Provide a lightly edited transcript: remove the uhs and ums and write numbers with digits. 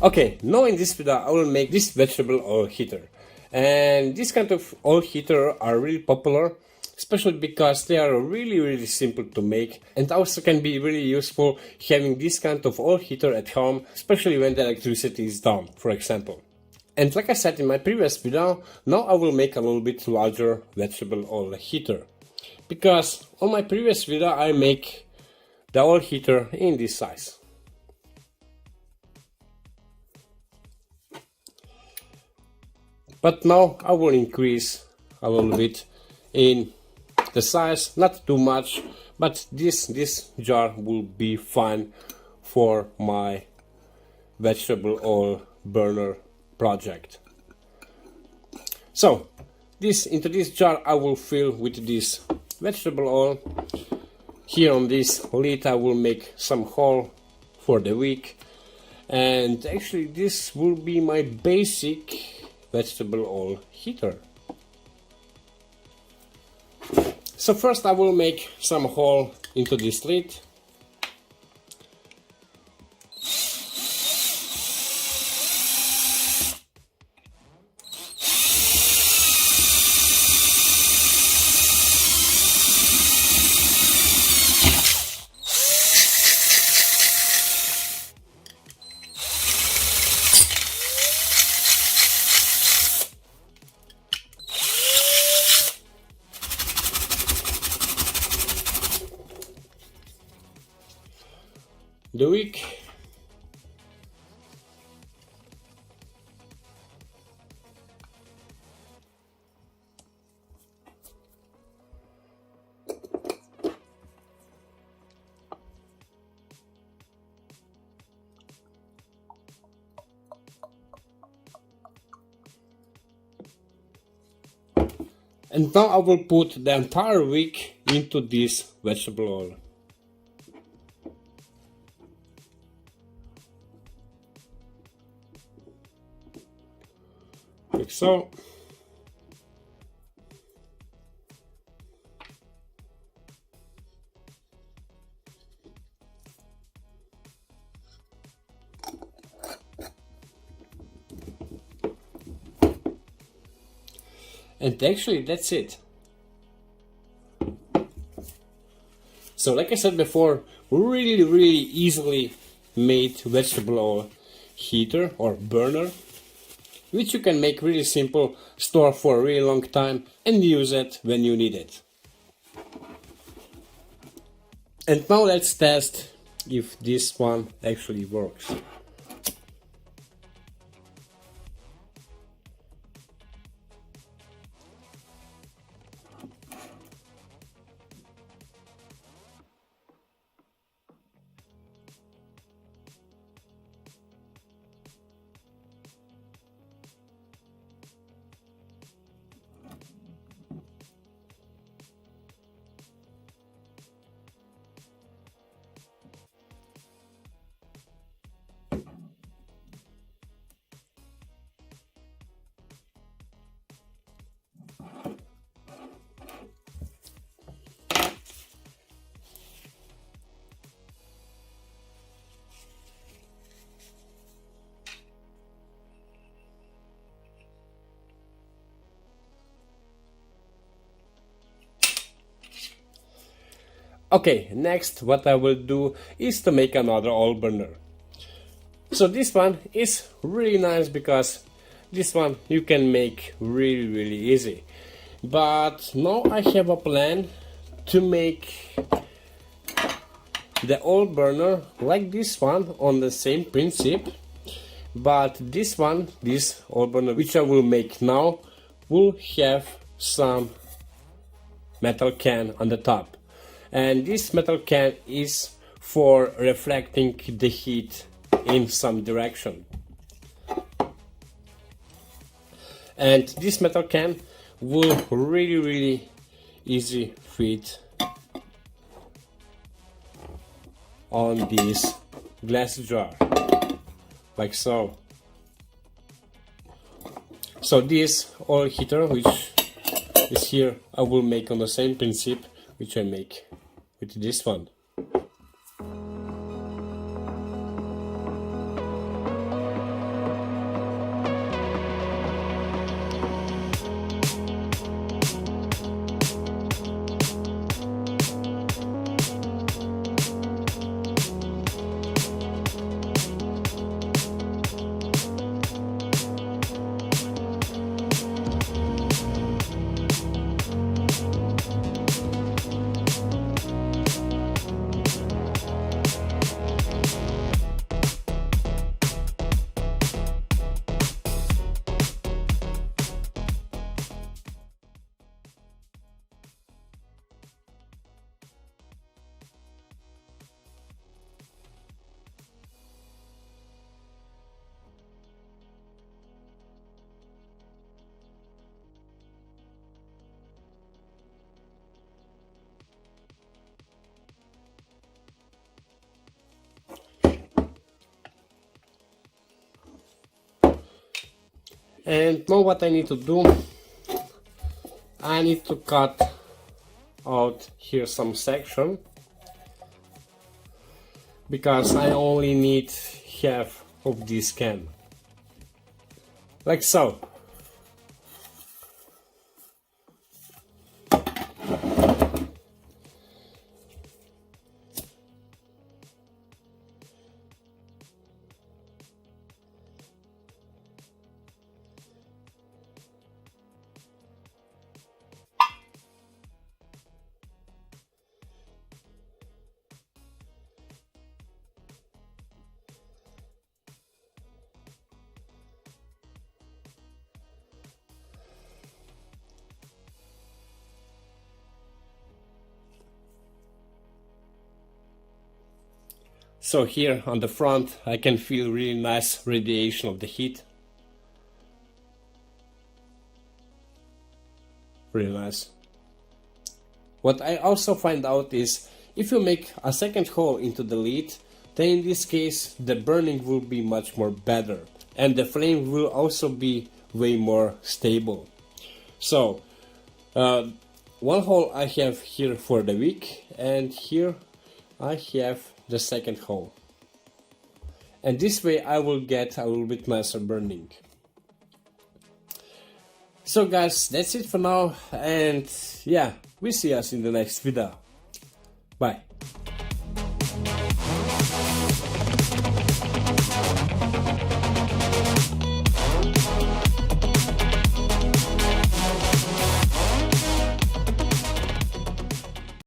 Okay, now in this video I will make this vegetable oil heater. And this kind of oil heater are really popular, especially because they are really simple to make, and also can be really useful having this kind of oil heater at home, especially when the electricity is down, for example. And like I said in my previous video, now I will make a little bit larger vegetable oil heater. Because on my previous video I make the oil heater in this size. But now I will increase a little bit in the size, not too much, but this jar will be fine for my vegetable oil burner project. So into this jar I will fill with this vegetable oil. Here on this lid I will make some hole for the wick, and actually this will be my basic vegetable oil heater. So first I will make some hole into this lid. The wick, and now I will put the entire wick into this vegetable oil. Like so. And actually that's it. So like I said before, really easily made vegetable oil heater or burner, which you can make really simple, store for a really long time and use it when you need it. And now let's test if this one actually works. Okay, next what I will do is to make another oil burner. So this one is really nice because this one you can make really easy. But now I have a plan to make the oil burner like this one on the same principle. But this oil burner which I will make now, will have some metal can on the top. And this metal can is for reflecting the heat in some direction. And this metal can will really easy fit on this glass jar, like so. So this oil heater which is here, I will make on the same principle which I make with this one. And now what I need to do, I need to cut out here some section, because I only need half of this can, like so. So here on the front I can feel really nice radiation of the heat. Really nice. What I also find out is if you make a second hole into the lid, then in this case the burning will be much more better and the flame will also be way more stable. So one hole I have here for the wick, and here I have the second hole, and this way I will get a little bit nicer burning. So guys, that's it for now, and yeah, we see us in the next video. Bye.